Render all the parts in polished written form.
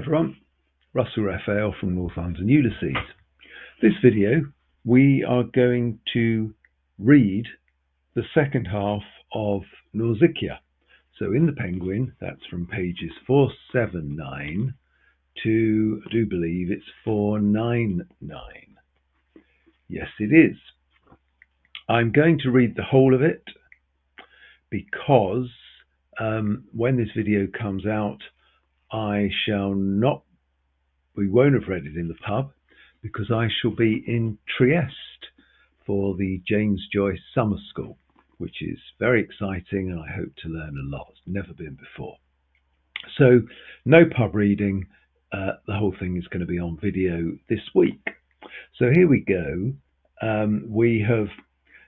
everyone, Russell Raphael from Northampton Ulysses. This video we are going to read the second half of Nausicaa. So in the Penguin, that's from pages 479 to, I do believe it's 499. Yes, it is. I'm going to read the whole of it because when this video comes out, we won't have read it in the pub because I shall be in Trieste for the James Joyce Summer School, which is very exciting and I hope to learn a lot. Never been before. So no pub reading, the whole thing is going to be on video this week. So here we go. We have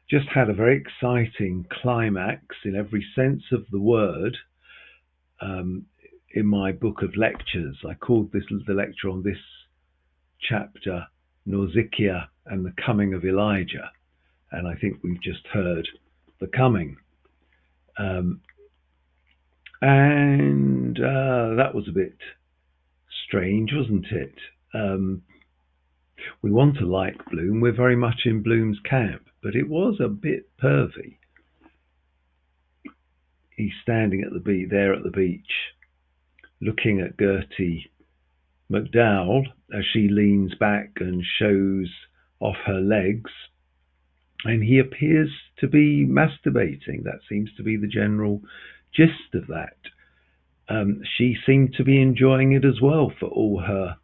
just had a very exciting climax in every sense of the word. In my book of lectures, I called the lecture on this chapter Nausicaa and the Coming of Elijah, and I think we've just heard the coming, and that was a bit strange, wasn't it? We want to like Bloom, we're very much in Bloom's camp, but it was a bit pervy. He's standing at the beach, looking at Gertie McDowell as she leans back and shows off her legs, and he appears to be masturbating. That seems to be the general gist of that. She seemed to be enjoying it as well, for all her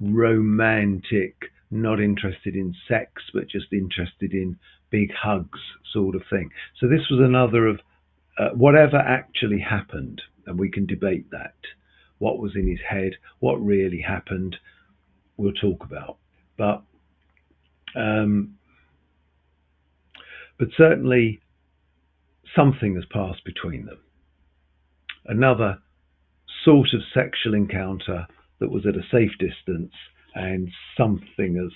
romantic, not interested in sex but just interested in big hugs sort of thing. So this was another of whatever actually happened, and we can debate that. What was in his head, what really happened, we'll talk about. But certainly something has passed between them. Another sort of sexual encounter that was at a safe distance, and something has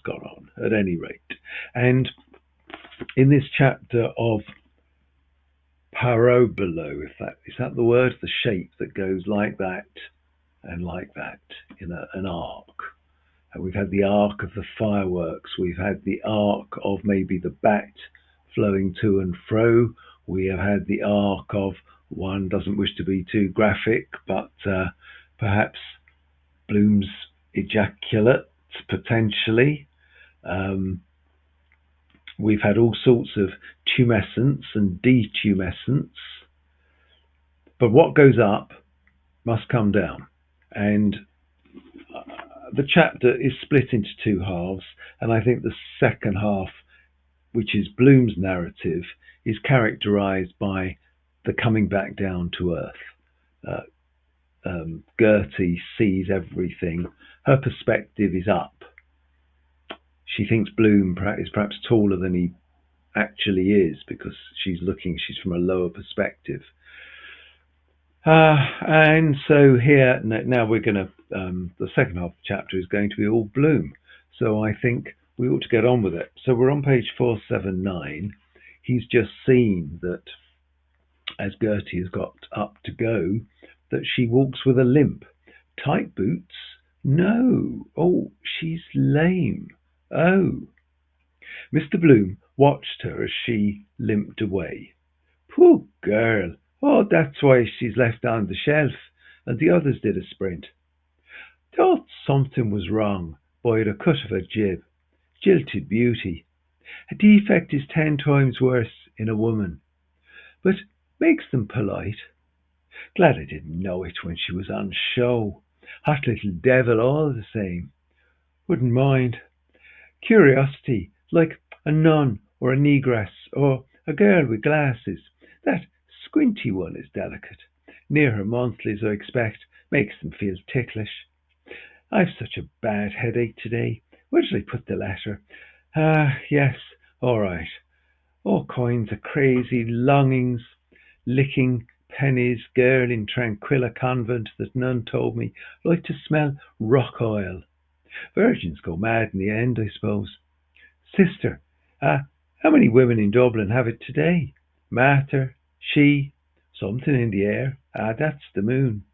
gone on at any rate. And in this chapter of parabolo, is that the word, the shape that goes like that and like that in an arc. And we've had the arc of the fireworks, we've had the arc of maybe the bat flowing to and fro, we have had the arc of, one doesn't wish to be too graphic, but perhaps Bloom's ejaculate potentially. We've had all sorts of tumescence and detumescence, but what goes up must come down. And the chapter is split into two halves, and I think the second half, which is Bloom's narrative, is characterized by the coming back down to earth. Gertie sees everything. Her perspective is up. She thinks Bloom is perhaps taller than he actually is because she's from a lower perspective. And so here, now we're going to, the second half of the chapter is going to be all Bloom. So I think we ought to get on with it. So we're on page 479. He's just seen that as Gertie has got up to go, that she walks with a limp. Tight boots? No. Oh, she's lame. Oh. Mr. Bloom watched her as she limped away. Poor girl. Oh, that's why she's left on the shelf, and the others did a sprint. Thought something was wrong by the cut of her jib. Jilted beauty. A defect is 10 times worse in a woman, but makes them polite. Glad I didn't know it when she was on show. Hot little devil all the same. Wouldn't mind. Curiosity, like a nun or a negress or a girl with glasses. That squinty one is delicate. Near her monthlies, I expect, makes them feel ticklish. I've such a bad headache today. Where did I put the letter? Yes, all right. All kinds of crazy longings. Licking pennies, girl in Tranquilla convent that none told me, like to smell rock oil. Virgins go mad in the end, I suppose. Sister, how many women in Dublin have it today? Mater, she, something in the air. That's the moon.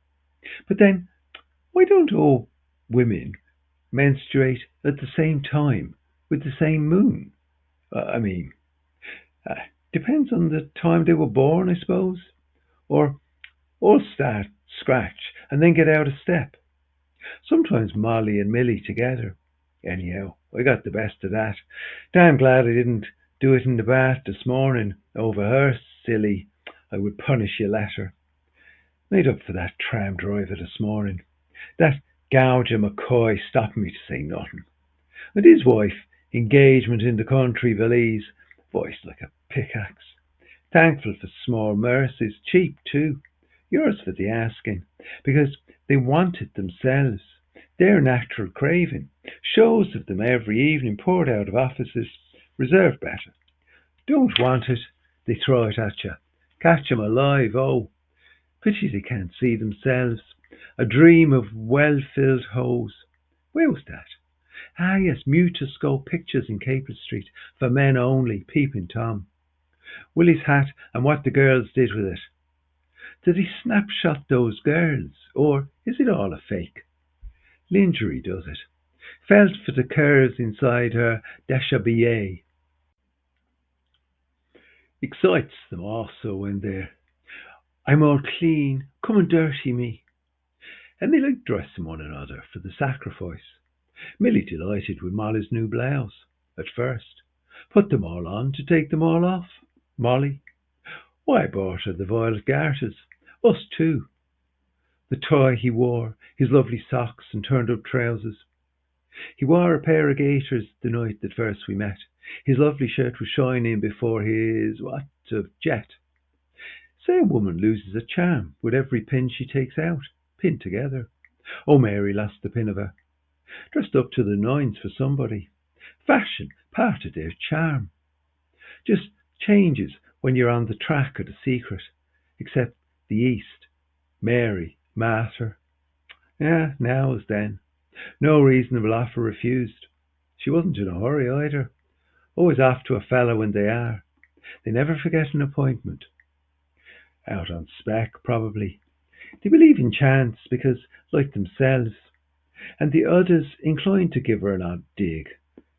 But then, Why don't all women menstruate at the same time with the same moon? I mean, uh, depends on the time they were born, I suppose. Or all start scratch and then get out of step. Sometimes Molly and Millie together. Anyhow, I got the best of that. Damn glad I didn't do it in the bath this morning over her silly I would punish you letter. Made up for that tram driver this morning. That gouger McCoy stopped me to say nothing. And his wife, engagement in the country valise, voiced like a pickaxe. Thankful for small mercies, cheap too. Yours for the asking, because they want it themselves. Their natural craving. Shows of them every evening poured out of offices. Reserve better. Don't want it, they throw it at you. Catch 'em alive, oh. Pity they can't see themselves. A dream of well-filled hose. Where was that? Ah, yes, Mutoscope pictures in Capel Street. For men only. Peeping Tom. Willie's hat and what the girls did with it. Did he snapshot those girls? Or is it all a fake? Lingerie does it. Felt for the curves inside her deshabillé. Excites them also when they're I'm all clean, come and dirty me. And they like dressing one another for the sacrifice. Millie delighted with Molly's new blouse, at first. Put them all on to take them all off. Molly, why I bought her the violet garters. Us too. The tie he wore, his lovely socks and turned up trousers. He wore a pair of gaiters the night that first we met. His lovely shirt was shining before his, what, of jet. Say a woman loses a charm with every pin she takes out, pinned together. Oh, Mary lost the pin of her. Dressed up to the nines for somebody. Fashion, part of their charm. Just changes when you're on the track of the secret. Except the East. Mary, mater. Yeah, now as then. No reasonable offer refused. She wasn't in a hurry either. Always off to a fellow when they are. They never forget an appointment. Out on spec, probably. They believe in chance because, like themselves, and the others inclined to give her an odd dig.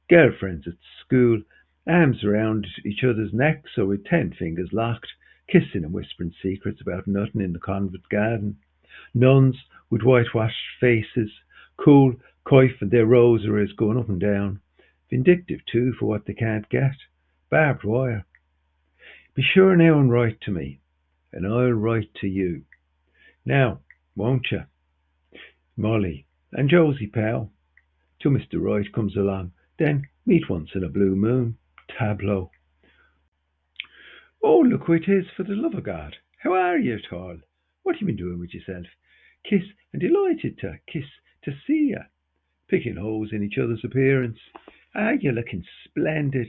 Girlfriends at school, arms around each other's necks or with 10 fingers locked, kissing and whispering secrets about nothing in the convent garden. Nuns with whitewashed faces, cool, coif and their rosaries going up and down. Vindictive too for what they can't get. Barbed wire. Be sure now and write to me, and I'll write to you. Now, won't you? Molly and Josie Powell. Till Mr. Wright comes along. Then meet once in a blue moon. Tableau. Oh, look who it is, for the love of God. How are you, tall? What have you been doing with yourself? Kiss, and delighted to kiss to see you. Picking holes in each other's appearance. Ah, you're looking splendid.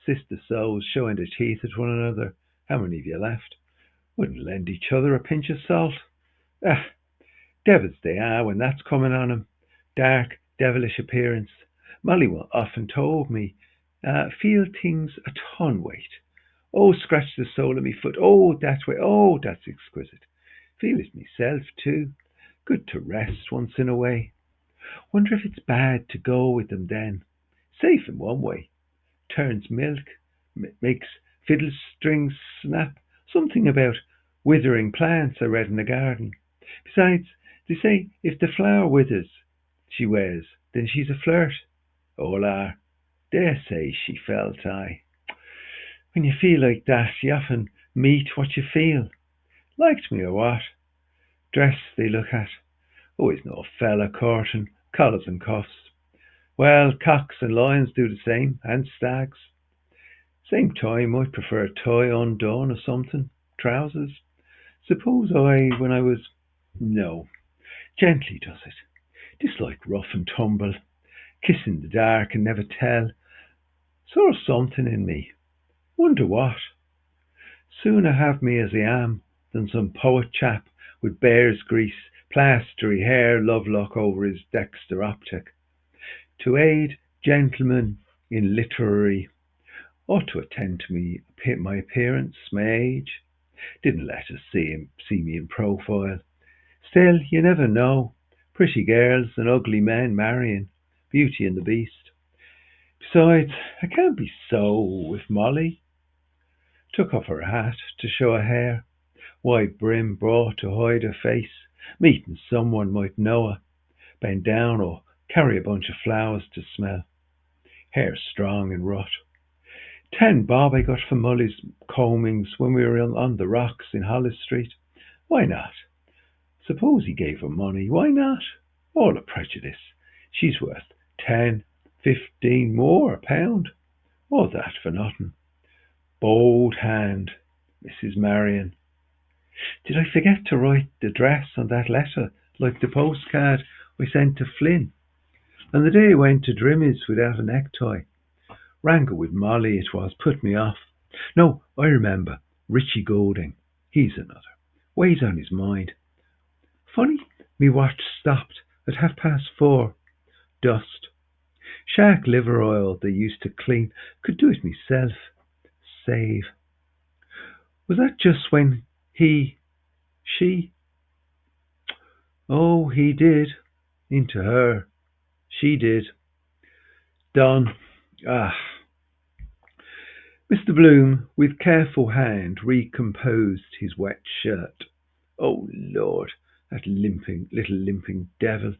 Sister souls showing their teeth at one another. How many have you left? Wouldn't lend each other a pinch of salt. Ah, devils they are when that's coming on 'em. Dark, devilish appearance. Molly often told me, feel things a ton weight. Oh, scratch the sole of me foot. Oh, that way. Oh, that's exquisite. Feel it myself, too. Good to rest once in a way. Wonder if it's bad to go with them then. Safe in one way. Turns milk, makes fiddle strings snap. Something about withering plants I read in the garden. Besides, they say if the flower withers she wears, then she's a flirt. Oh, la, dare say she felt I. When you feel like that, you often meet what you feel. Liked me or what? Dress they look at. Always no fella courting, collars and cuffs. Well, cocks and lions do the same, and stags. Same time, I'd prefer a tie undone or something. Trousers. Suppose when I was. No, gently does it. Dislike rough and tumble. Kiss in the dark and never tell. Saw something in me. Wonder what. Sooner have me as I am than some poet chap with bear's grease, plastery hair, lovelock over his dexter optic. To aid gentlemen in literary ought to attend to me my appearance, my age. Didn't let us see me in profile. Still, you never know. Pretty girls and ugly men marrying. Beauty and the Beast. Besides, I can't be so with Molly. Took off her hat to show her hair, wide brim brought to hide her face. Meeting someone might know her. Bend down or carry a bunch of flowers to smell. Hair strong and rot. 10 bob I got for Molly's combings when we were on the rocks in Hollis Street. Why not? Suppose he gave her money. Why not? All a prejudice. She's worth 10, 15 more a pound. All that for nothing. Bold hand, Mrs. Marion. Did I forget to write the address on that letter, like the postcard I sent to Flynn? And the day I went to Drimmy's without a necktie. Wrangle with Molly it was, put me off. No, I remember. Richie Golding. He's another. Weighs on his mind. Funny, me watch stopped at 4:30. Dust. Shark liver oil they used to clean. Could do it myself. Save. Was that just when she? Oh, he did. Into her. She did. Done. Ah. Mr. Bloom, with careful hand, recomposed his wet shirt. Oh, Lord, that little limping devil.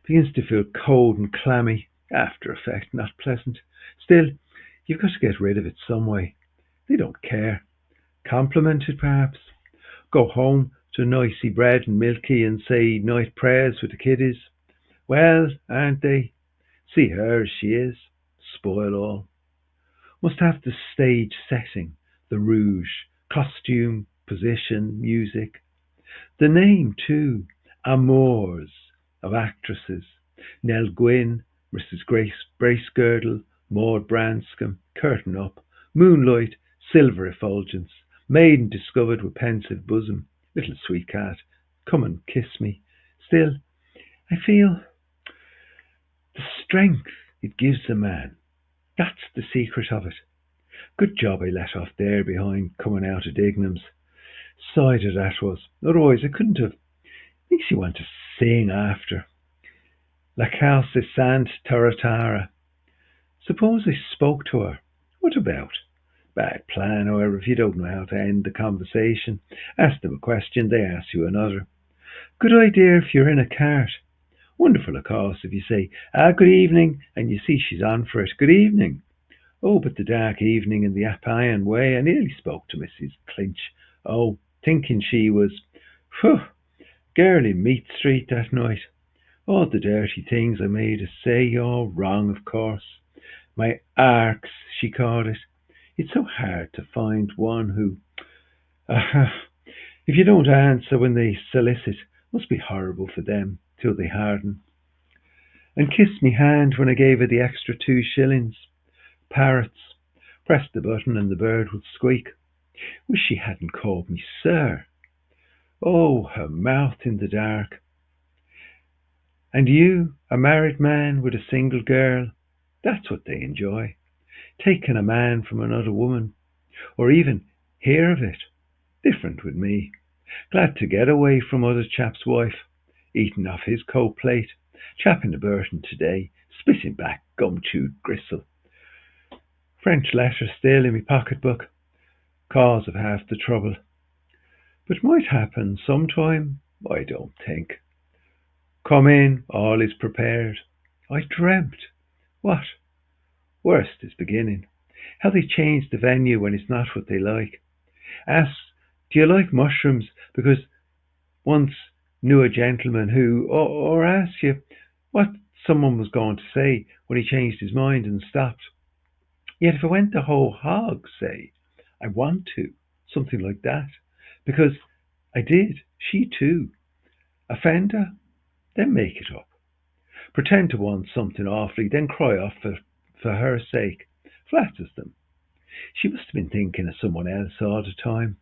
Begins to feel cold and clammy. After effect, not pleasant. Still, you've got to get rid of it some way. They don't care. Compliment it, perhaps. Go home to nicey bread and milky and say night prayers with the kiddies. Well, aren't they? See her as she is. Spoil all. Must have the stage setting, the rouge, costume, position, music. The name, too. Amours of actresses. Nell Gwynn, Mrs. Grace Bracegirdle, Maud Branscombe, curtain up. Moonlight, silver effulgence. Maiden discovered with pensive bosom. Little sweet cat, come and kiss me. Still, I feel the strength it gives a man. That's the secret of it. Good job I let off there behind coming out of Dignam's. Cider that was. Otherwise I couldn't have. Makes you want to sing after. La Calce Sant Taratara. Suppose I spoke to her. What about? Bad plan, however, if you don't know how to end the conversation. Ask them a question, they ask you another. Good idea if you're in a cart. Wonderful, of course, if you say, good evening, and you see she's on for it. Good evening. Oh, but the dark evening in the Appian Way, I nearly spoke to Mrs. Clinch. Oh, thinking she was, girl in Meat Street that night. All the dirty things I made her say, all wrong, of course. My arcs, she called it. It's so hard to find one who, if you don't answer when they solicit, must be horrible for them till they harden. And kissed me hand when I gave her the extra 2 shillings. Parrots. Pressed the button and the bird would squeak. Wish she hadn't called me sir. Oh, her mouth in the dark. And you, a married man with a single girl, that's what they enjoy. Taking a man from another woman, or even hear of it. Different with me. Glad to get away from other chap's wife. Eating off his coat plate. Chapping the Burton today. Spitting back gum-chewed gristle. French letter still in my pocketbook. Cause of half the trouble. But might happen sometime, I don't think. Come in, all is prepared. I dreamt. What? Worst is beginning. How they change the venue when it's not what they like. Ask, do you like mushrooms? Because once knew a gentleman who, or ask you what someone was going to say when he changed his mind and stopped. Yet if I went the whole hog, say, I want to, something like that. Because I did, she too. Offender? Then make it up. Pretend to want something awfully, then cry off for her sake. Flatters them. She must have been thinking of someone else all the time.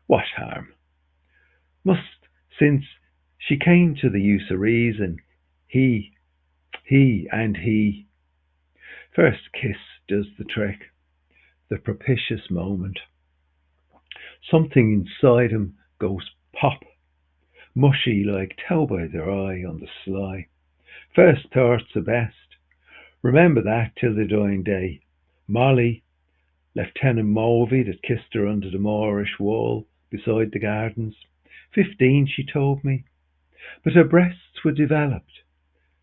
What harm? Must, since she came to the use of reason, he. First kiss does the trick. The propitious moment. Something inside him goes pop. mushy like tow by their eye on the sly. First thoughts are best. Remember that till the dying day. Molly, Lieutenant Mulvey that kissed her under the Moorish wall beside the gardens. 15, she told me. But her breasts were developed.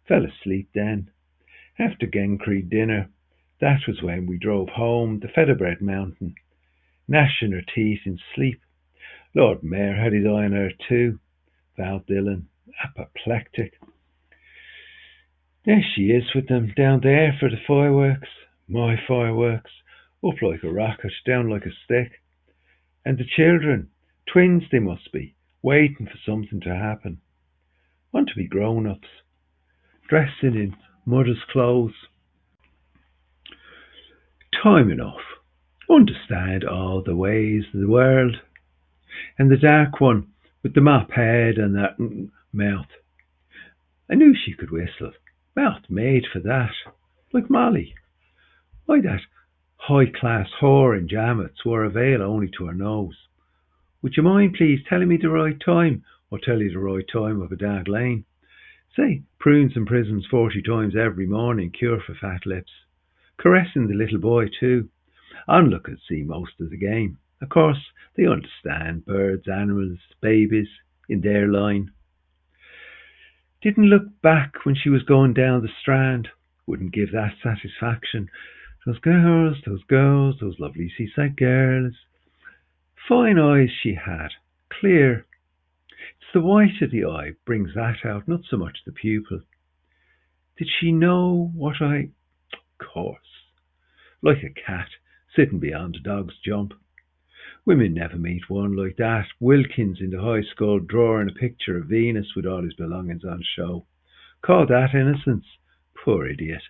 Fell asleep then. After Gencree dinner, that was when we drove home the Featherbed Mountain, gnashing her teeth in sleep. Lord Mayor had his eye on her too. Val Dillon, apoplectic. There she is with them down there for the fireworks. My fireworks. Up like a rocket, down like a stick. And the children, twins they must be, waiting for something to happen. Want to be grown-ups, dressing in mother's clothes. Time enough. Understand all the ways of the world. And the dark one with the mop head and that mouth. I knew she could whistle. Mouth made for that. Like Molly. Why that high-class whore in Jammett's wore a veil only to her nose. Would you mind, please, telling me the right time? Or tell you the right time of a dag lane? Say, prunes and prisms 40 times every morning cure for fat lips. Caressing the little boy, too. Onlookers see most of the game. Of course, they understand birds, animals, babies, in their line. Didn't look back when she was going down the strand. Wouldn't give that satisfaction. Those girls, those lovely seaside girls. Fine eyes she had, clear. It's the white of the eye brings that out, not so much the pupil. Did she know what I... Of course. Like a cat, sitting beyond a dog's jump. Women never meet one like that. Wilkins in the high school drawing a picture of Venus with all his belongings on show. Call that innocence. Poor idiot.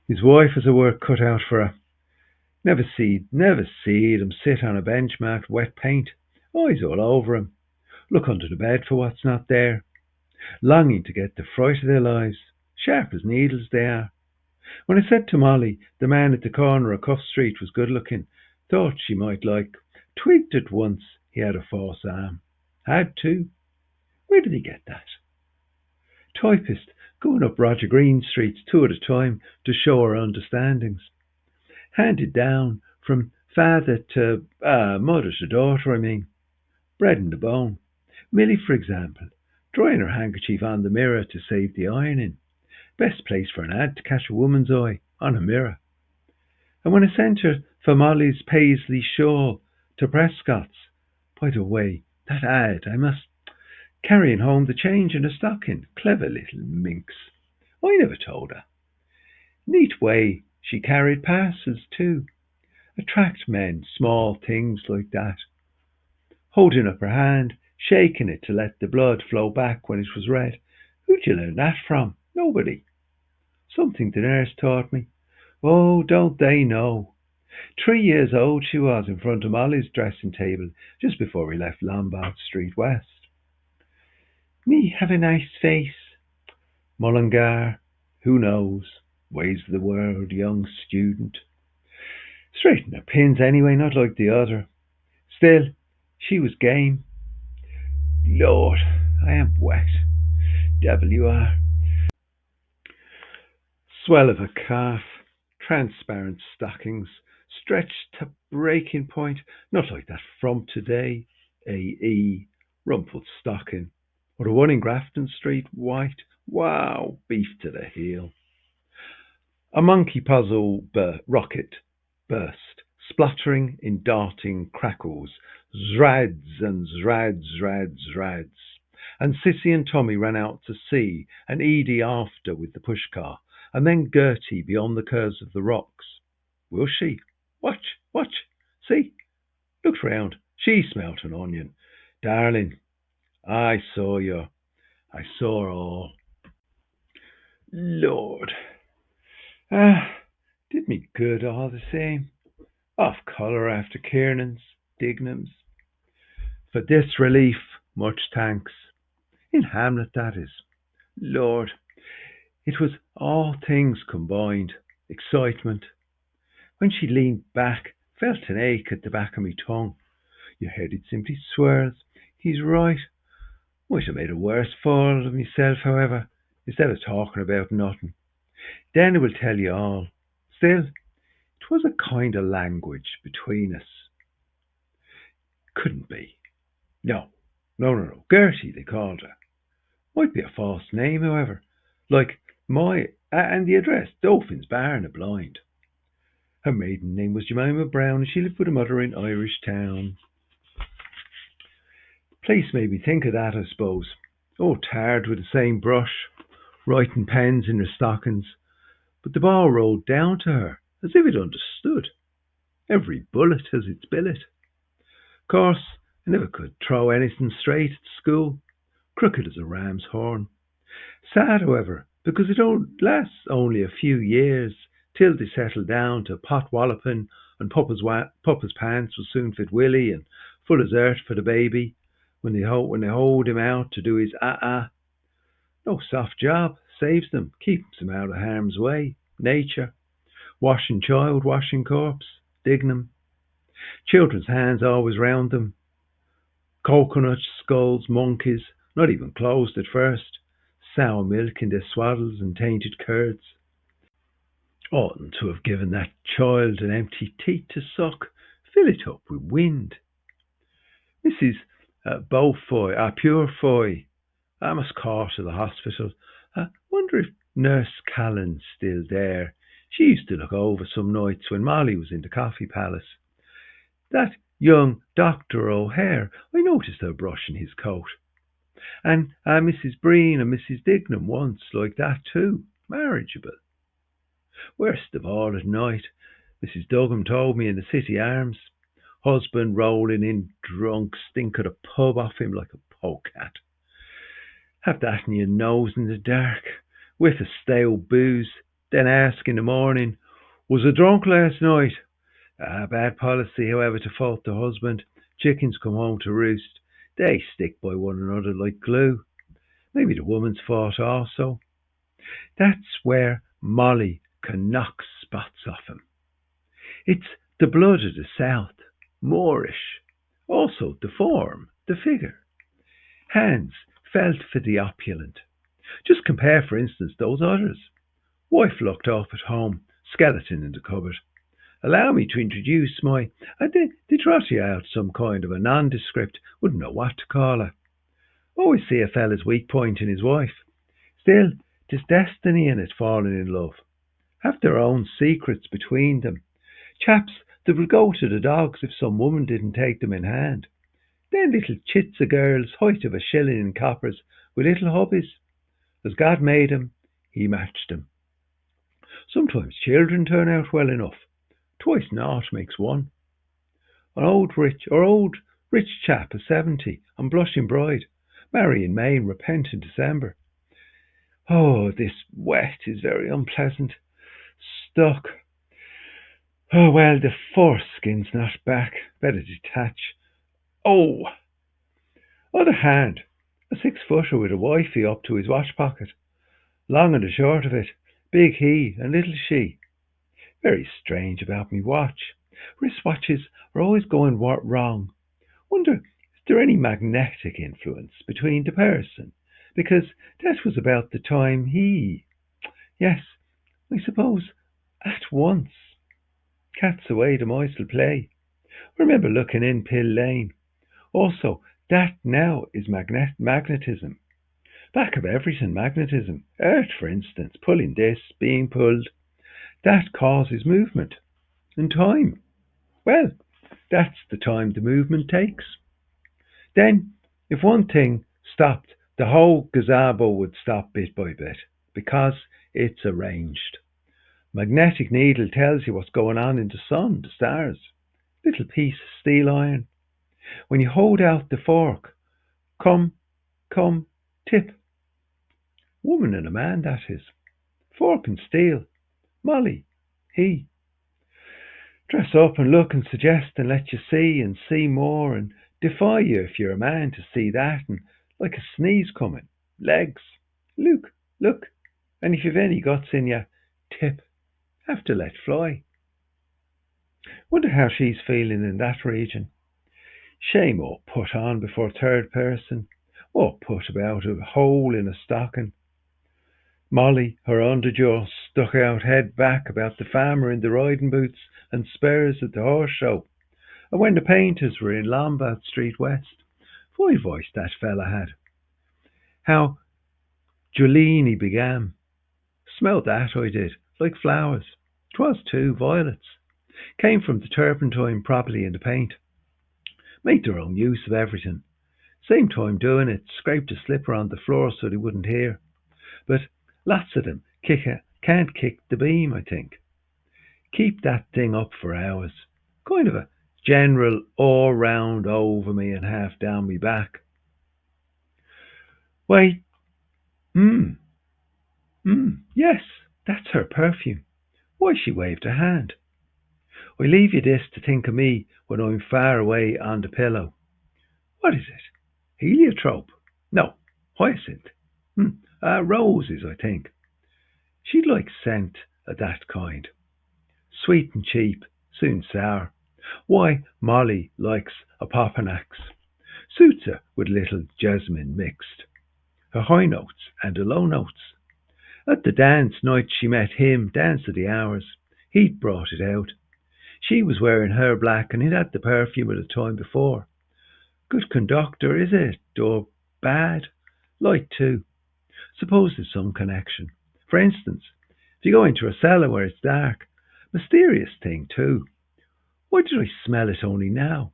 His wife has a work cut out for her. Never see him sit on a bench marked wet paint. Eyes all over him. Look under the bed for what's not there. Longing to get the fright of their lives. Sharp as needles they are. When I said to Molly the man at the corner of Cuff Street was good looking, thought she might like, twigged at once he had a false arm. Had too. Where did he get that? Typist going up Roger Green streets 2 at a time to show her understandings. Handed down from father to mother to daughter, I mean. Bred in the bone. Millie, for example, drying her handkerchief on the mirror to save the ironing. Best place for an ad to catch a woman's eye, on a mirror. And when I sent her for Molly's paisley shawl to Prescott's, by the way, that ad, I must, carrying home the change in a stocking. Clever little minx. I never told her. Neat way she carried parcels too. Attract men, small things like that. Holding up her hand, shaking it to let the blood flow back when it was red. Who'd you learn that from? Nobody. Something the nurse taught me. Oh, don't they know? 3 years old she was in front of Molly's dressing table just before we left Lombard Street West. Me have a nice face. Mullingar, who knows? Ways of the world, young student. Straighten her pins anyway, not like the other. Still, she was game. Lord, I am wet. Devil you are. Swell of a calf, transparent stockings, stretched to breaking point, not like that from today. A.E. rumpled stocking. Or the one in Grafton Street, white. Wow, beef to the heel. A monkey puzzle rocket burst, spluttering in darting crackles. Zrads and zrads, zrads, zrads. And Sissy and Tommy ran out to sea, and Edie after with the pushcar, and then Gertie beyond the curves of the rocks. Will she? Watch, watch, see? Looked round. She smelt an onion. Darling, I saw you. I saw all. Lord. Did me good all the same. Off colour after Kiernan's, Dignam's. For this relief, much thanks. In Hamlet, that is. Lord, it was all things combined. Excitement. When she leaned back, felt an ache at the back of my tongue. Your head, it simply swirls. He's right. Might have made a worse fool of myself, however, instead of talking about nothing. Then I will tell you all. Still, it was a kind of language between us. Couldn't be. No, no. Gertie, they called her. Might be a false name, however. Like and the address, Dolphin's Bar in a Blind. Her maiden name was Jemima Brown, and she lived with her mother in Irish Town. Place made me think of that, I suppose. Oh, tarred with the same brush, writing pens in her stockings. But the ball rolled down to her, as if it understood. Every bullet has its billet. Of course, I never could throw anything straight at school, crooked as a ram's horn. Sad, however, because it lasts only a few years till they settle down to pot walloping and Papa's pants will soon fit Willie and full as earth for the baby when they hold him out to do his ah. No soft job, saves them, keeps them out of harm's way. Nature, washing child, washing corpse, digging them. Children's hands always round them. Coconuts, skulls, monkeys, not even closed at first. Sour milk in their swaddles and tainted curds. Oughtn't to have given that child an empty teat to suck. Fill it up with wind. Mrs. Beaufoy, Purefoy, I must call to the hospital. I wonder if Nurse Callan's still there. She used to look over some nights when Molly was in the Coffee Palace. That young Dr. O'Hare, I noticed her brushing his coat. And Mrs. Breen and Mrs. Dignam once like that too, marriageable. Worst of all at night, Mrs. Duggan told me in the City Arms. Husband rolling in drunk, stink of the pub off him like a polecat. Have that in your nose in the dark, whiff of stale booze, then ask in the morning, was I drunk last night? Bad policy, however, to fault the husband. Chickens come home to roost. They stick by one another like glue. Maybe the woman's fault also. That's where Molly can knock spots off him. It's the blood of the South, Moorish. Also the form, the figure. Hands felt for the opulent. Just compare, for instance, those others. Wife locked up at home, skeleton in the cupboard. Allow me to introduce my... They trot you out some kind of a nondescript, wouldn't know what to call her. Always see a fella's weak point in his wife. Still, 'tis destiny in it, falling in love. Have their own secrets between them. Chaps that would go to the dogs if some woman didn't take them in hand. Then little chits of girls, height of a shilling in coppers, with little hubbies. As God made 'em, he matched 'em. Sometimes children turn out well enough. Twice naught makes one. An old rich chap of 70, and blushing bride, marry in May and repent in December. Oh, this wet is very unpleasant. Stuck. Oh, well, the foreskin's not back. Better detach. Oh! Other hand, a 6-footer with a wifey up to his watch pocket. Long and the short of it, big he and little she. Very strange about me watch. Wristwatches are always going wrong. Wonder is there any magnetic influence between the person? Because that was about the time Yes, I suppose at once. Cat's away, the mice will play. I remember looking in Pill Lane. Also, that now is magnetism. Back of everything, magnetism. Earth, for instance, pulling this, being pulled. That causes movement. And time. Well, that's the time the movement takes. Then, if one thing stopped, the whole gazebo would stop bit by bit, because it's arranged. Magnetic needle tells you what's going on in the sun, the stars. Little piece of steel iron. When you hold out the fork, come, tip. Woman and a man, that is. Fork and steel. Molly, he. Dress up and look and suggest and let you see and see more and defy you if you're a man to see that and like a sneeze coming. Legs. Look. And if you've any guts in you, tip. Have to let fly. Wonder how she's feeling in that region. Shame all put on before third person. or put about a hole in a stocking. Molly, her underjaw stuck out head back about the farmer in the riding boots and spurs at the horse show. And when the painters were in Lombard Street West, fine voice that fella had. How Giuliani began. Smelled that, I did, like flowers. 'Twas too, violets. Came from the turpentine properly in the paint. Made their own use of everything. Same time doing it, scraped a slipper on the floor so they wouldn't hear. But lots of them can't kick the beam, I think. Keep that thing up for hours. Kind of a general all round over me and half down me back. Wait, yes, that's her perfume. Why, she waved her hand. I leave you this to think of me when I'm far away on the pillow. What is it? Heliotrope? No, hyacinth. Roses, I think. She'd like scent of that kind. Sweet and cheap, soon sour. Why, Molly likes a Popanax. Suits her with little jasmine mixed. Her high notes and her low notes. At the dance night she met him, dance of the hours. He'd brought it out. She was wearing her black and he'd had the perfume of the time before. Good conductor, is it? Or bad? Light too. Suppose there's some connection. For instance, if you go into a cellar where it's dark, mysterious thing too. Why did I smell it only now?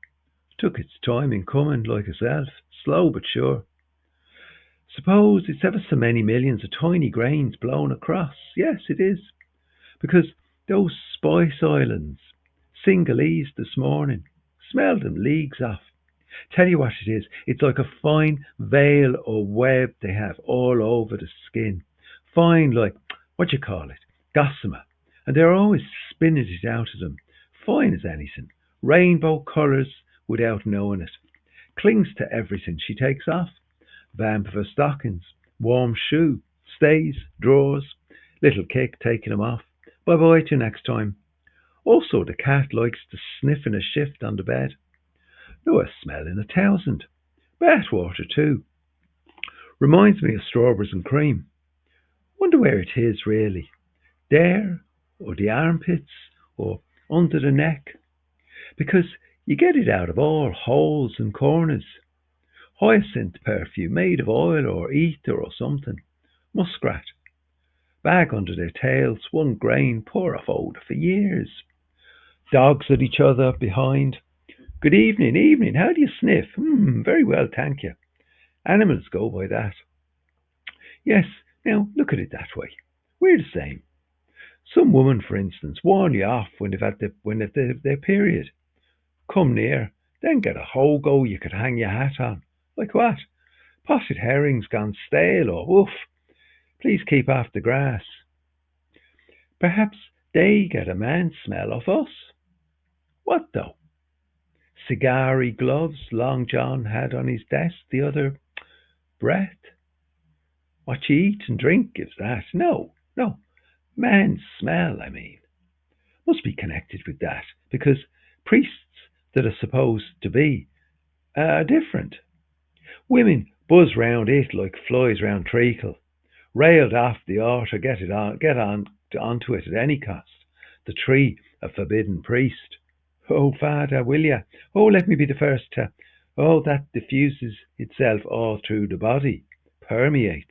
Took its time in coming, like herself, slow but sure. Suppose it's ever so many millions of tiny grains blown across. Yes, it is. Because those spice islands, Singalese this morning, smelled them leagues off. Tell you what it is, it's like a fine veil or web they have all over the skin. Fine, like, what you call it, gossamer. And they're always spinning it out of them. Fine as anything. Rainbow colours without knowing it. Clings to everything she takes off. Vamp of her stockings, warm shoe, stays, drawers, little kick taking them off. Bye bye till next time. Also, the cat likes to sniff in a shift on the bed. No, a smell in 1,000. Bathwater too. Reminds me of strawberries and cream. Wonder where it is really. There, or the armpits, or under the neck. Because you get it out of all holes and corners. Hyacinth perfume made of oil or ether or something. Muskrat. Bag under their tails, one grain, pour off odour for years. Dogs at each other behind. Good evening, evening. How do you sniff? Very well, thank you. Animals go by that. Yes, now look at it that way. We're the same. Some woman, for instance, warn you off when they've their period. Come near, then get a hogo you could hang your hat on. Like what? Potted herrings gone stale or woof. Please keep off the grass. Perhaps they get a man's smell off us. What though? Cigar gloves Long John had on his desk the other breath. What you eat and drink gives that. No, no. Man's smell, I mean. Must be connected with that, because priests that are supposed to be are different. Women buzz round it like flies round treacle. Railed off the altar, get onto it at any cost. The tree, a forbidden priest. Oh, Father, will ya? Oh, let me be the first to. Oh, that diffuses itself all through the body, permeates.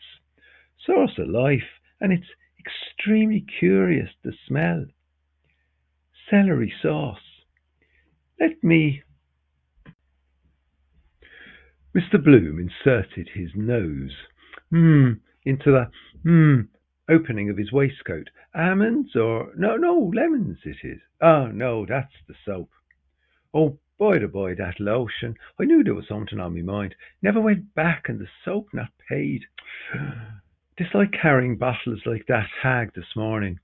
Source of life, and it's extremely curious, the smell. Celery sauce. Let me. Mr. Bloom inserted his nose into the opening of his waistcoat. Almonds or no, lemons it is. Oh no, that's the soap. Oh, by the by, that lotion. I knew there was something on my mind. Never went back, and the soap not paid. Dislike carrying bottles like that hag this morning.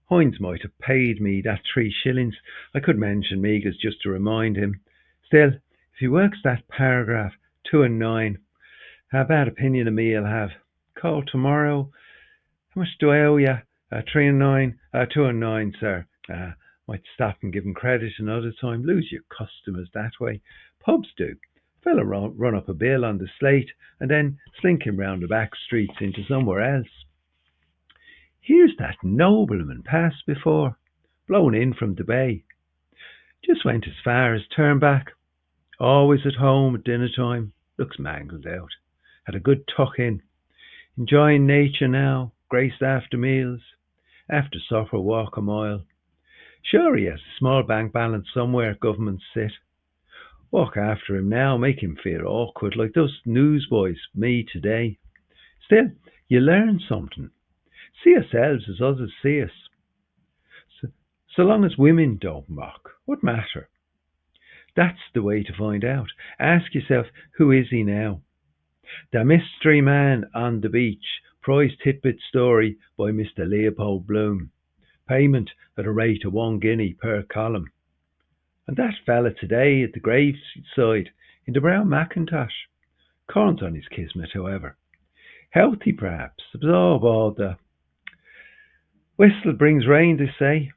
Hines might have paid me that 3 shillings. I could mention Meagles just to remind him. Still, if he works that paragraph 2 and 9, how bad opinion of me he'll have. Call tomorrow. How much do I owe you? 3 and 9, 2 and 9, sir. Might stop and give him credit another time. Lose your customers that way. Pubs do. Fella run up a bill on the slate and then slink him round the back streets into somewhere else. Here's that nobleman passed before, blown in from the bay. Just went as far as Turnback. Always at home at dinner time. Looks mangled out. Had a good tuck in. Enjoying nature now. Graced after meals. After supper, walk a mile. Sure he has a small bank balance somewhere, government sit. Walk after him now, make him feel awkward, like those newsboys, me today. Still, you learn something. See ourselves as others see us. So, so long as women don't mock, what matter? That's the way to find out. Ask yourself, who is he now? The mystery man on the beach. Prize tidbit story by Mr. Leopold Bloom. Payment at a rate of 1 guinea per column. And that fella today at the graveside in the brown Macintosh. Corns on his kismet, however. Healthy, perhaps. Absorb all the whistle brings rain, they say.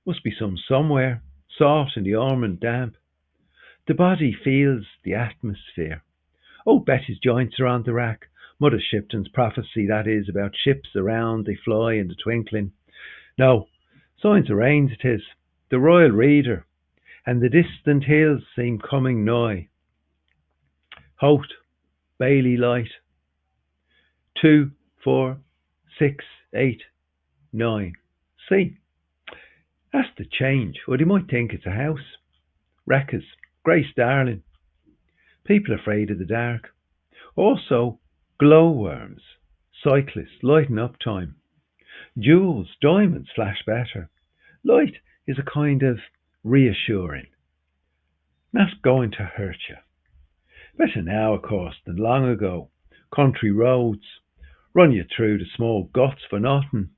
Must be some somewhere. Salt in the almond damp. The body feels the atmosphere. Oh, bet his joints are on the rack. Mother Shipton's prophecy, that is, about ships around, they fly in the twinkling. No, signs of rain it is. The Royal Reader, and the distant hills seem coming nigh. Hout, Bailey Light. 2, 4, 6, 8, 9. See, that's the change. Or you might think it's a house. Wreckers, Grace Darling. People afraid of the dark. Also, glowworms, cyclists, lighten up time. Jewels, diamonds flash better. Light is a kind of reassuring. Not going to hurt you. Better now, of course, than long ago. Country roads run you through the small guts for nothing.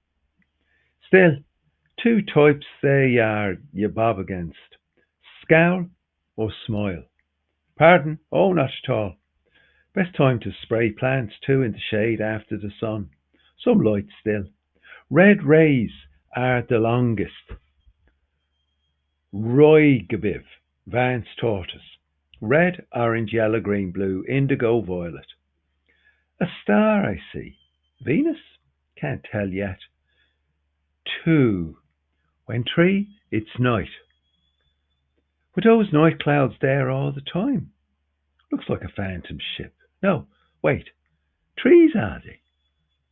Still, two types they are you bob against. Scowl or smile. Pardon? Oh, not at all. Best time to spray plants too in the shade after the sun. Some light still. Red rays are the longest. Roigabiv, Vance tortoise. Red, orange, yellow, green, blue, indigo, violet. A star, I see. Venus? Can't tell yet. 2. When 3, it's night. Were those night clouds there all the time? Looks like a phantom ship. No, wait. Trees, are they?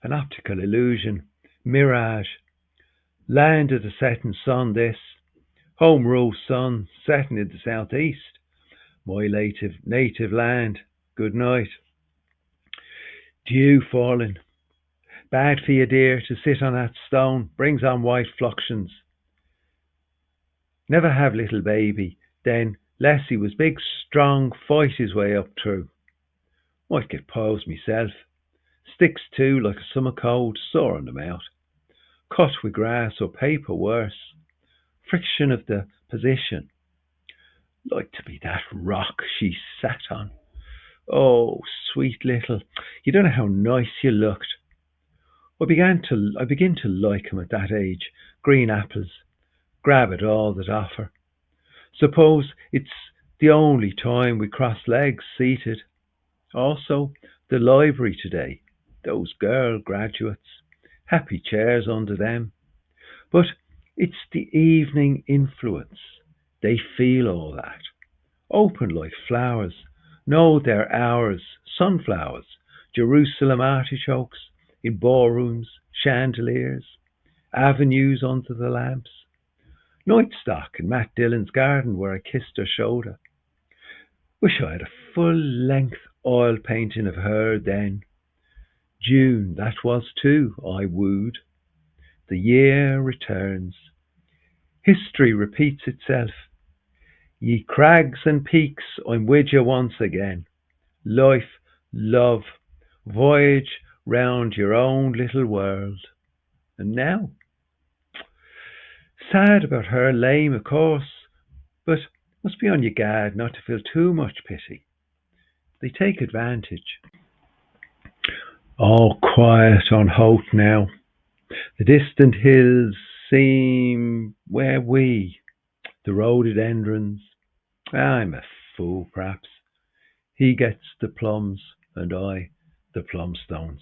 An optical illusion. Mirage. Land of the setting sun, this. Home rule sun, setting in the southeast. My native land. Good night. Dew falling. Bad for you, dear, to sit on that stone. Brings on white fluxions. Never have little baby. Then Leslie was big, strong, fight his way up through. Might get paused myself. Sticks too, like a summer cold, sore on the mouth. Cut with grass or paper worse. Friction of the position. Like to be that rock she sat on. Oh, sweet little, you don't know how nice you looked. I begin to like him at that age. Green apples. Grab at all that offer. Suppose it's the only time we cross legs seated. Also, the library today. Those girl graduates. Happy chairs under them. But it's the evening influence. They feel all that. Open like flowers. Know their hours. Sunflowers. Jerusalem artichokes. In ballrooms. Chandeliers. Avenues under the lamps. Nightstock in Matt Dillon's garden where I kissed her shoulder. Wish I had a full-length oil painting of her then. June, that was too, I wooed. The year returns. History repeats itself. Ye crags and peaks, I'm with you once again. Life, love, voyage round your own little world. And now? Sad about her, lame, of course, but must be on your guard not to feel too much pity. They take advantage. All quiet on Holt now. The distant hills seem where the rhododendrons. I'm a fool, perhaps. He gets the plums, and I the plumstones.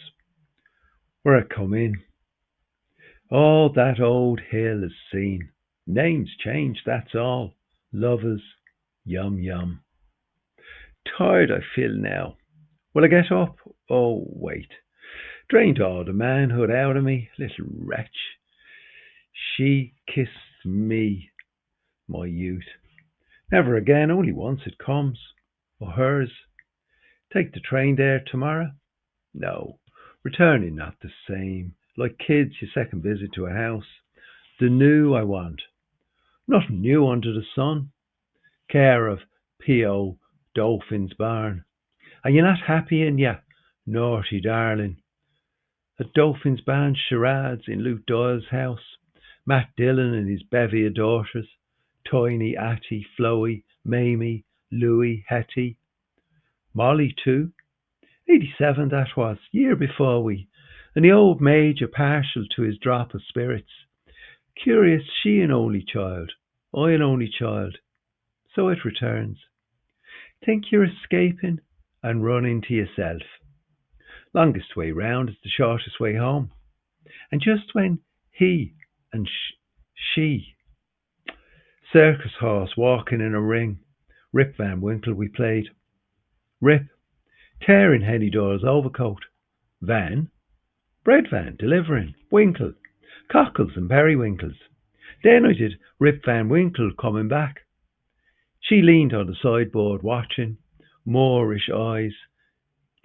Where I come in, all that old hill is seen. Names change, that's all. Lovers, yum yum. Tired I feel now. Will I get up? Oh, wait. Drained all the manhood out of me, little wretch. She kissed me, my youth. Never again, only once it comes. Or hers. Take the train there tomorrow? No. Returning not the same. Like kids, your second visit to a house. The new I want. Nothing new under the sun. Care of P.O. Dolphin's barn. Are you not happy in ya, naughty darling? At Dolphin's barn charades in Luke Doyle's house. Matt Dillon and his bevy of daughters. Tiny, Atty, Floey, Mamie, Louie, Hetty. Molly too. 87 that was, year before we. And the old major partial to his drop of spirits. Curious, she an only child, I an only child. So it returns. Think you're escaping and run into yourself. Longest way round is the shortest way home. And just when he and she, circus horse walking in a ring, Rip Van Winkle we played. Rip, tearing Henny Doyle's overcoat. Van, bread van, delivering. Winkle, cockles and periwinkles. Then I did Rip Van Winkle coming back. She leaned on the sideboard watching, Moorish eyes.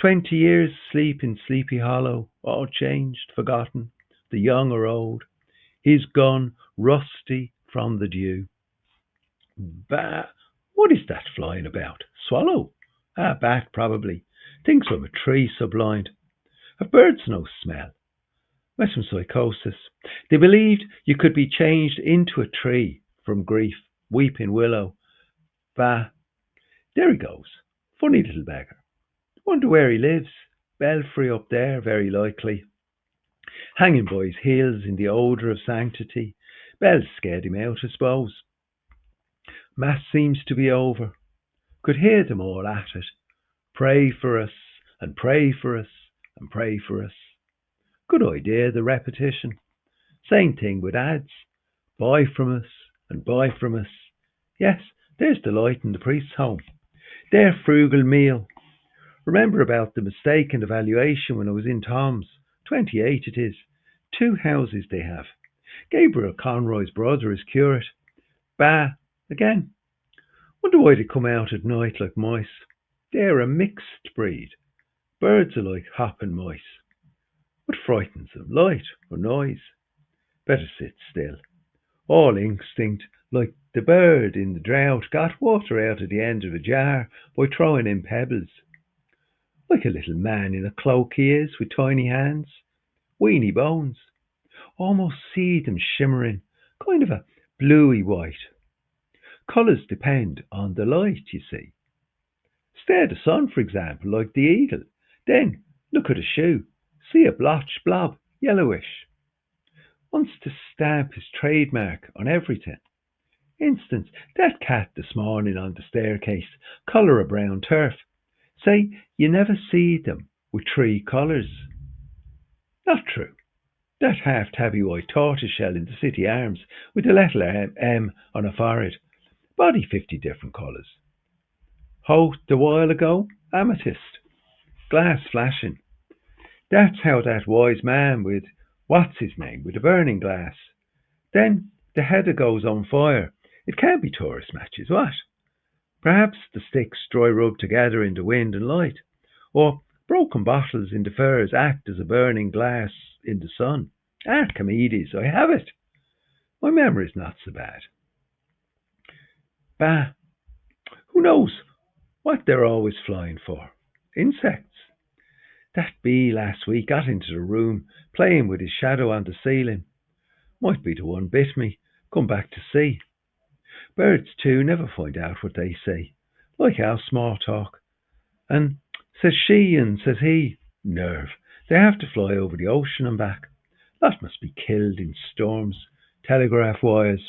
20 years sleep in Sleepy Hollow, all changed, forgotten, the young or old. He's gone rusty from the dew. Bah! What is that flying about? Swallow? Ah, bat, probably. Thinks I'm a tree so blind. Have birds no smell? Metempsychosis. They believed you could be changed into a tree from grief. Weeping willow. Bah! There he goes. Funny little beggar. Wonder where he lives. Belfry up there, very likely. Hanging by his heels in the odour of sanctity. Bells scared him out, I suppose. Mass seems to be over. Could hear them all at it. Pray for us, and pray for us, and pray for us. Good idea, the repetition. Same thing with ads. Buy from us, and buy from us. Yes, there's the light in the priest's home. Their frugal meal. Remember about the mistaken evaluation when I was in Tom's. 28 it is. 2 houses they have. Gabriel Conroy's brother is curate. Bah, again. Wonder why they come out at night like mice. They're a mixed breed. Birds are like hopping mice. What frightens them, light or noise? Better sit still. All instinct, like the bird in the drought, got water out of the end of a jar by throwing in pebbles. Like a little man in a cloak he is, with tiny hands, weeny bones. Almost see them shimmering, kind of a bluey white. Colours depend on the light, you see. Stare at the sun, for example, like the eagle. Then look at a shoe. See a blotch blob, yellowish. Wants to stamp his trademark on everything. Instance, that cat this morning on the staircase, colour of brown turf. Say, you never see them with 3 colours. Not true. That half-tabby white tortoiseshell in the City Arms with the letter M on a forehead. Body 50 different colours. Hoth a while ago, amethyst. Glass flashing. That's how that wise man with, what's his name, with the burning glass. Then the header goes on fire. It can't be tourist matches, what? Perhaps the sticks dry rubbed together in the wind and light. Or broken bottles in the firs act as a burning glass in the sun. Archimedes, I have it. My memory's not so bad. Bah! Who knows what they're always flying for? Insects. That bee last week got into the room, playing with his shadow on the ceiling. Might be the one bit me. Come back to see. Birds, too, never find out what they say. Like our small talk. And says she and says he. Nerve. They have to fly over the ocean and back. Lot must be killed in storms. Telegraph wires.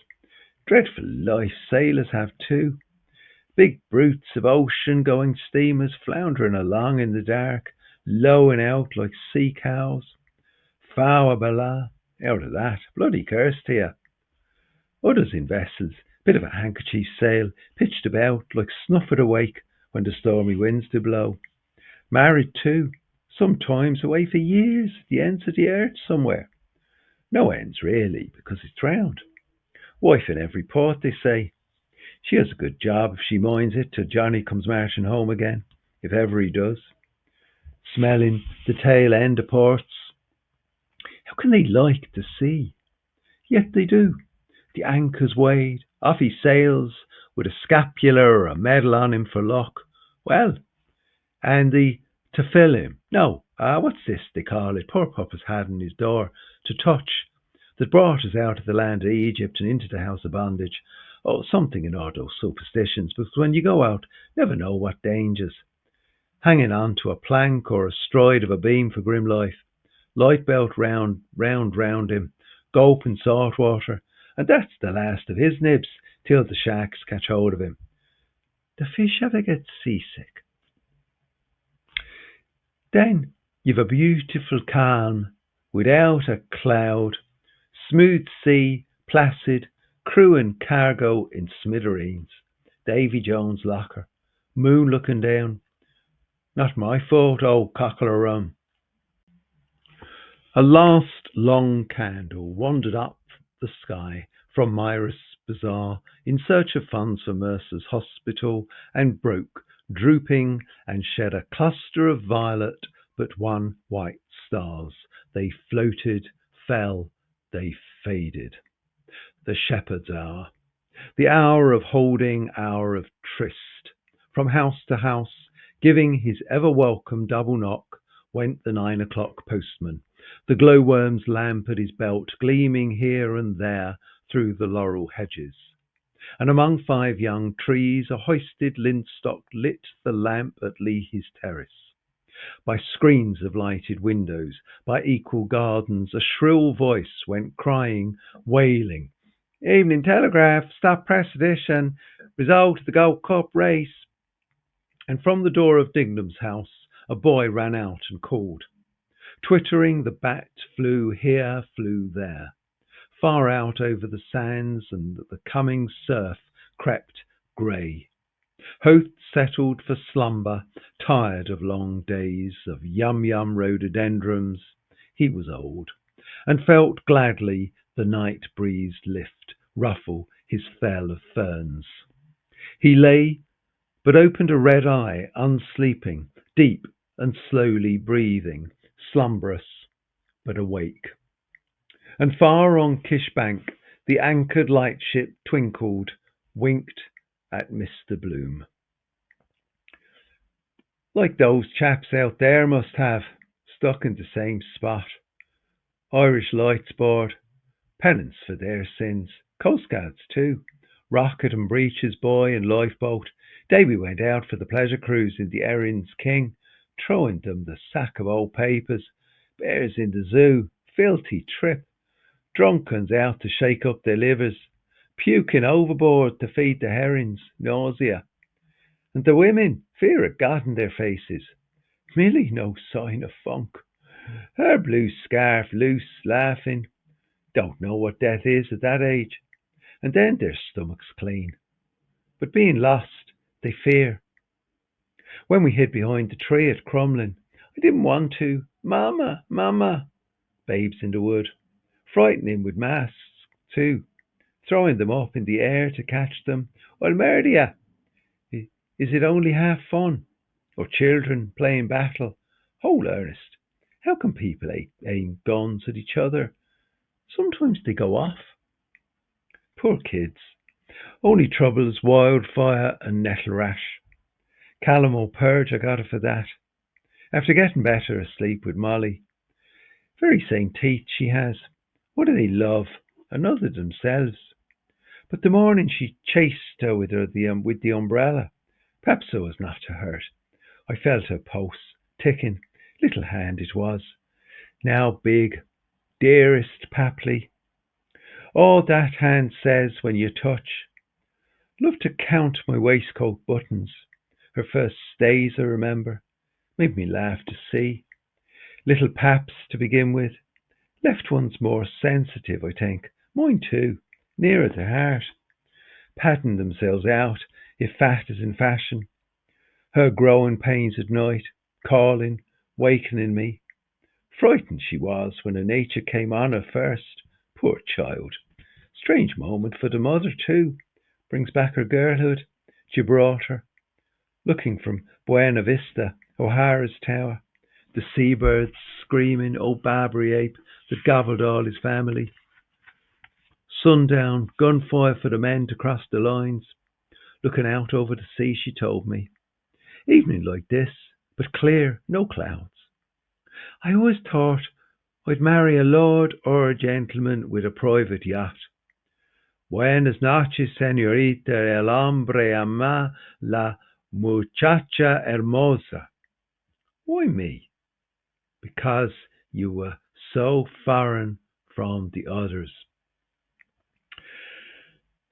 Dreadful life sailors have too. Big brutes of ocean-going steamers floundering along in the dark, lowing out like sea cows. Foul bala, out of that, bloody curse to you. Others in vessels, bit of a handkerchief sail, pitched about like snuff at a wake when the stormy winds do blow. Married too, sometimes away for years at the ends of the earth somewhere. No ends really, because it's drowned. Wife in every port, they say. She has a good job if she minds it till Johnny comes marching home again, if ever he does. Smelling the tail end of ports. How can they like the sea? Yet they do. The anchor's weighed, off he sails, with a scapular or a medal on him for luck. Well, and the to fill him. No, what's this they call it? Poor Papa's had in his door to touch that brought us out of the land of Egypt and into the house of bondage. Oh, something in all those superstitions, because when you go out, never know what dangers. Hanging on to a plank or astride of a beam for grim life. Light belt round him, gulping salt water, and that's the last of his nibs till the sharks catch hold of him. The fish ever get seasick? Then you've a beautiful calm, without a cloud, smooth sea, placid, crew and cargo in smithereens. Davy Jones' locker, moon looking down. Not my fault, old cockle o' rum. A last long candle wandered up the sky from Myra's bazaar in search of funds for Mercer's hospital and broke, drooping, and shed a cluster of violet but one white stars. They floated, fell, they faded. The shepherd's hour. The hour of holding, hour of tryst. From house to house, giving his ever welcome double knock, went the 9 o'clock postman, the glowworm's lamp at his belt gleaming here and there through the laurel hedges. And among 5 young trees a hoisted linstock lit the lamp at Leahy's terrace. By screens of lighted windows, by equal gardens, a shrill voice went crying, wailing, "Evening Telegraph, stop press edition, result of the Gold Cup race." And from the door of Digham's house a boy ran out and called. Twittering, the bat flew here, flew there. Far out over the sands, and the coming surf crept grey. Hoth settled for slumber, tired of long days of yum-yum rhododendrons. He was old, and felt gladly the night breeze lift, ruffle his fell of ferns. He lay, but opened a red eye, unsleeping, deep and slowly breathing, slumberous, but awake. And far on Kishbank the anchored lightship twinkled, winked at Mr. Bloom. Like those chaps out there must have, stuck in the same spot. Irish lights board, penance for their sins. Coastguards too. Rocket and breeches boy and lifeboat. Day we went out for the pleasure cruise in the Erin's King, throwing them the sack of old papers. Bears in the zoo, filthy trip. Drunkards out to shake up their livers. Puking overboard to feed the herrings, nausea. And the women, fear of God in their faces. Millie, no sign of funk. Her blue scarf loose, laughing. Don't know what death is at that age. And then their stomachs clean. But being lost, they fear. When we hid behind the tree at Crumlin, I didn't want to. Mama, mama. Babes in the wood. Frightening with masks, too. Throwing them up in the air to catch them. I'll murder ya. Is it only half fun? Or children playing battle? Whole earnest. How can people aim guns at each other? Sometimes they go off. Poor kids. Only troubles wildfire and nettle rash. Calamo purge, I got it for that. After getting better asleep with Molly. Very same teeth she has. What do they love? Another themselves. But the morning she chased her with the umbrella. Perhaps so as not to hurt. I felt her pulse ticking. Little hand it was. Now big. Dearest Papley. All that hand says when you touch. Loved to count my waistcoat buttons. Her first stays, I remember, made me laugh to see. Little paps to begin with. Left ones more sensitive, I think. Mine too, nearer the heart. Patting themselves out, if fat is in fashion. Her growing pains at night, calling, wakening me. Frightened she was when her nature came on her first. Poor child. Strange moment for the mother too. Brings back her girlhood, Gibraltar. Looking from Buena Vista, O'Hara's tower. The seabirds screaming, oh Barbary ape that gobbled all his family. Sundown, gunfire for the men to cross the lines. Looking out over the sea, she told me. Evening like this, but clear, no clouds. I always thought I'd marry a lord or a gentleman with a private yacht. Buenas noches, señorita, el hombre ama la muchacha hermosa. Why me? Because you were so foreign from the others.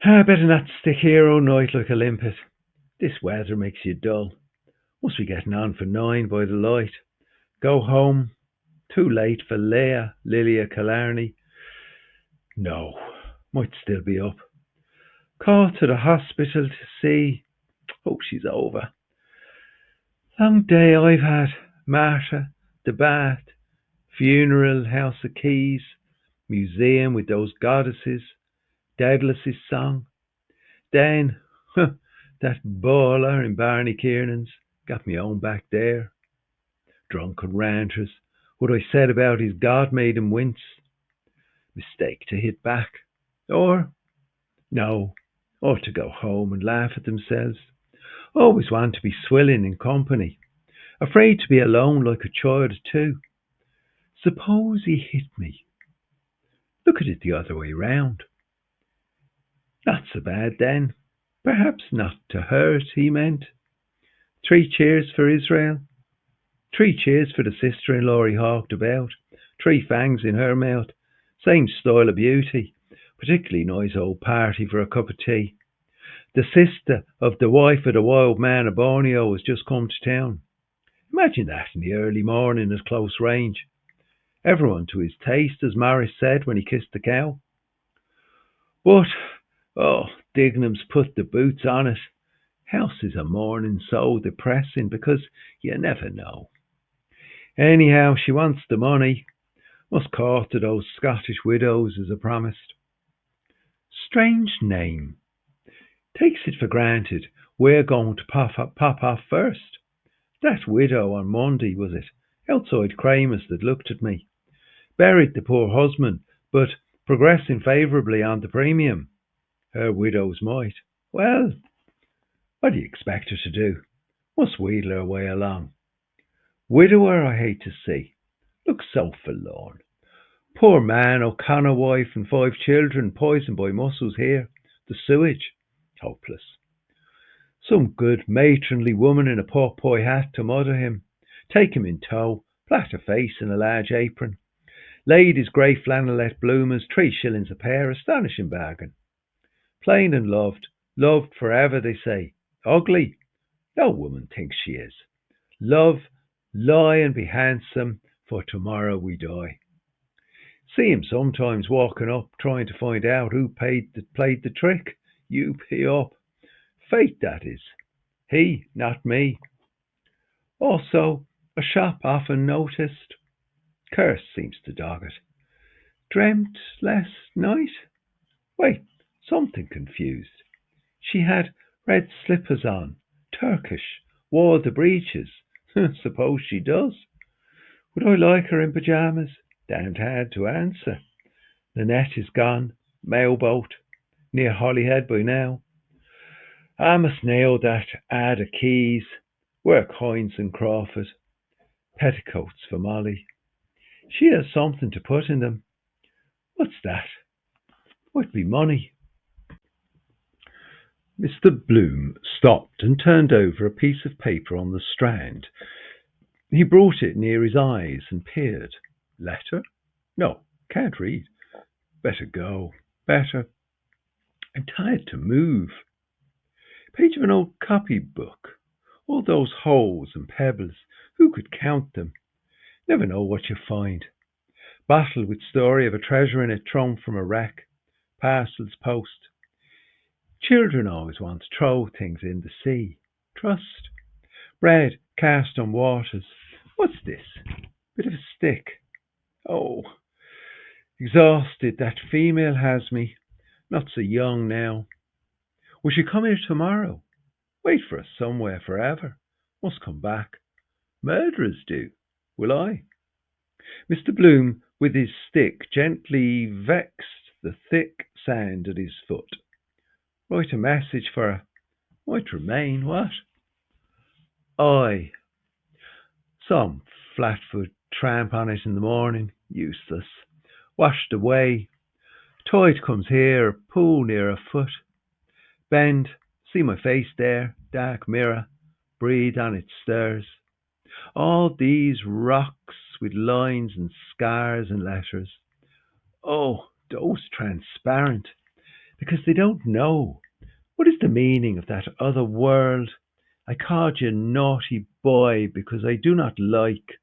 Better not stick here all night like a limpet. This weather makes you dull. Must be getting on for 9 by the light. Go home. Too late for Lilia Killarney. No, might still be up. Call to the hospital to see. Hope she's over. Long day I've had. Martha, the bath, funeral, house of keys, museum with those goddesses, Douglas's song. Then, that baller in Barney Kiernan's got me own back there. Drunken ranters. What I said about his God made him wince. Mistake to hit back. Or, no, ought to go home and laugh at themselves. Always want to be swilling in company. Afraid to be alone like a child too. Suppose he hit me. Look at it the other way round. Not so bad then. Perhaps not to hurt, he meant. 3 cheers for Israel. 3 cheers for the sister-in-law he hawked about. 3 fangs in her mouth. Same style of beauty. Particularly nice old party for a cup of tea. The sister of the wife of the wild man of Borneo has just come to town. Imagine that in the early morning at close range. Everyone to his taste, as Morris said when he kissed the cow. But, Dignam's put the boots on it. House is a morning so depressing because you never know. Anyhow, she wants the money. Must call to those Scottish widows as I promised. Strange name. Takes it for granted we're going to pop off first. That widow on Monday, was it? Outside Kramer's that looked at me. Buried the poor husband, but progressing favourably on the premium. Her widows might. Well, what do you expect her to do? Must wheedle her way along. Widower I hate to see. Looks so forlorn. Poor man, O'Connor wife and 5 children poisoned by mussels here. The sewage. Hopeless. Some good matronly woman in a pork pie hat to mother him. Take him in tow, flat of face in a large apron. Ladies' grey flannelette bloomers, 3 shillings a pair, astonishing bargain. Plain and loved, loved forever, they say. Ugly? No woman thinks she is. Love, lie and be handsome, for tomorrow we die. See him sometimes walking up, trying to find out who played the trick. You pay up. Fate, that is. He, not me. Also, a shop often noticed. Curse seems to dog it. Dreamt last night? Wait, something confused. She had red slippers on, Turkish, wore the breeches. Suppose she does. Would I like her in pyjamas? Damned hard to answer. The net is gone, mailboat, near Holyhead by now. I must nail that ad of keys, work Hines and Crawford. Petticoats for Molly. She has something to put in them. What's that? Might be money. Mr. Bloom stopped and turned over a piece of paper on the strand. He brought it near his eyes and peered. Letter? No, can't read. Better go. Better. I'm tired to move. Page of an old copybook. All those holes and pebbles, who could count them? Never know what you find. Battle with story of a treasure in it thrown from a wreck. Parcels post. Children always want to throw things in the sea. Trust. Bread cast on waters. What's this? Bit of a stick. Oh, exhausted. That female has me. Not so young now. Will she come here tomorrow? Wait for us somewhere forever. Must come back. Murderers do. Will I? Mr. Bloom, with his stick, gently vexed the thick sand at his foot. Write a message for her. Might remain, what? I. Some flat-foot tramp on it in the morning. Useless. Washed away. Tide comes here, a pool near a foot. Bend. See my face there. Dark mirror. Breathe on its stirs. All these rocks with lines and scars and letters. Oh, those transparent, because they don't know. What is the meaning of that other world? I called you naughty boy because I do not like.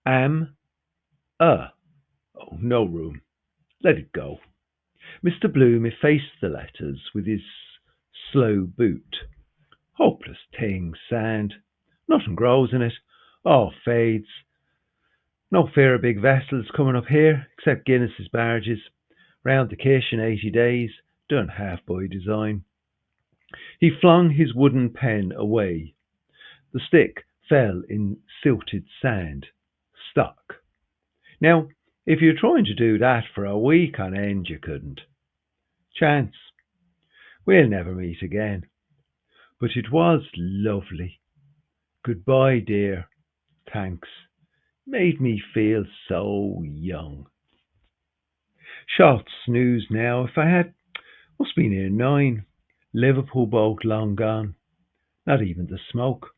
Am, oh, no room. Let it go. Mr. Bloom effaced the letters with his slow boot. Hopeless thing, sand. Nothing grows in it. All fades. No fear of big vessels coming up here, except Guinness's barges. Round the Kish in 80 days, done half by design. He flung his wooden pen away. The stick fell in silted sand. Stuck. Now, if you're trying to do that for a week on end, you couldn't. Chance. We'll never meet again. But it was lovely. Goodbye, dear. Thanks. Made me feel so young. Short snooze now. If I had, must be near 9. Liverpool boat long gone. Not even the smoke.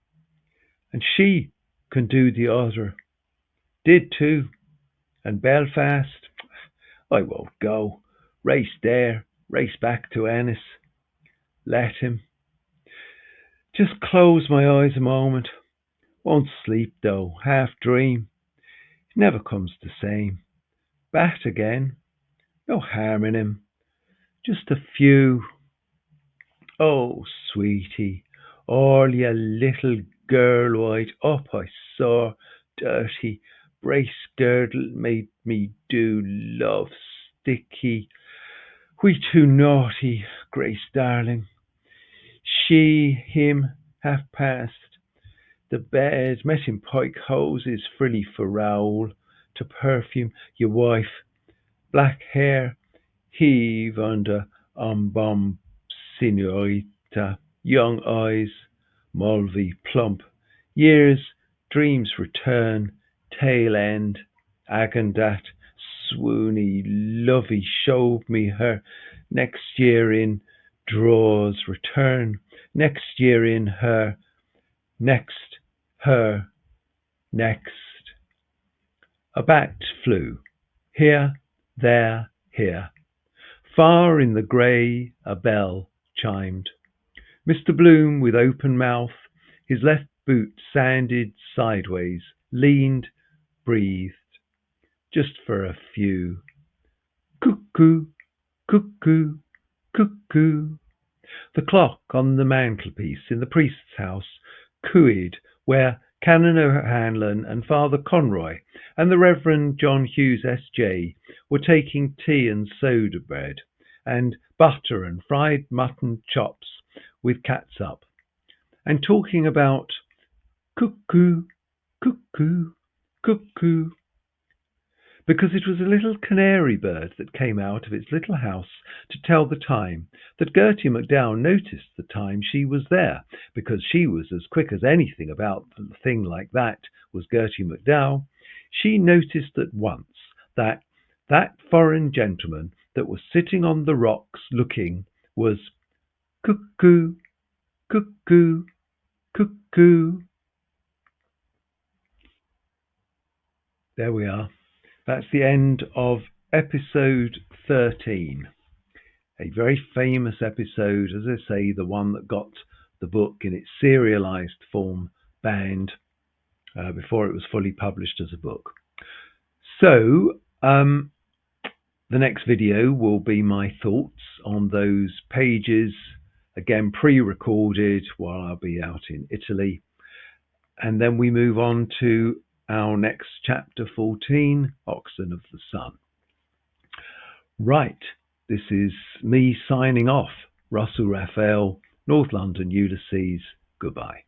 And she can do the other. Did too. And Belfast. I won't go. Race there. Race back to Ennis. Let him. Just close my eyes a moment. Won't sleep though. Half dream. It never comes the same. Bat again. No harm in him. Just a few. Oh, sweetie. All your little girl white up I saw. Dirty. Brace girdle made me do love sticky. We too naughty, Grace darling. She, him, half past. The bed, met in pike hoses, frilly for rowel. To perfume, your wife. Black hair, heave under bomb senorita. Young eyes, Mulvey, plump. Years, dreams return, tail end. Agendat, swoony, lovey, showed me her. Next year in draws, return. Next year in her. Next, her. Next. A bat flew. Here, there, here. Far in the grey a bell chimed. Mr. Bloom, with open mouth, his left boot sanded sideways, leaned, breathed. Just for a few. Cuckoo, cuckoo, cuckoo. The clock on the mantelpiece in the priest's house cooed where Canon O'Hanlon and Father Conroy and the Reverend John Hughes S.J. were taking tea and soda bread and butter and fried mutton chops with catsup and talking about cuckoo, cuckoo, cuckoo, because it was a little canary bird that came out of its little house to tell the time, that Gertie McDowell noticed the time she was there, because she was as quick as anything about a thing like that, was Gertie McDowell. She noticed at once that that foreign gentleman that was sitting on the rocks looking was cuckoo, cuckoo, cuckoo. There we are. That's the end of episode 13. a very famous episode, as I say, the one that got the book in its serialized form banned before it was fully published as a book. So the next video will be my thoughts on those pages, again pre-recorded while I'll be out in Italy. And then we move on to our next chapter 14, Oxen of the Sun. Right, this is me signing off. Russell Raphael, North London, Ulysses. Goodbye.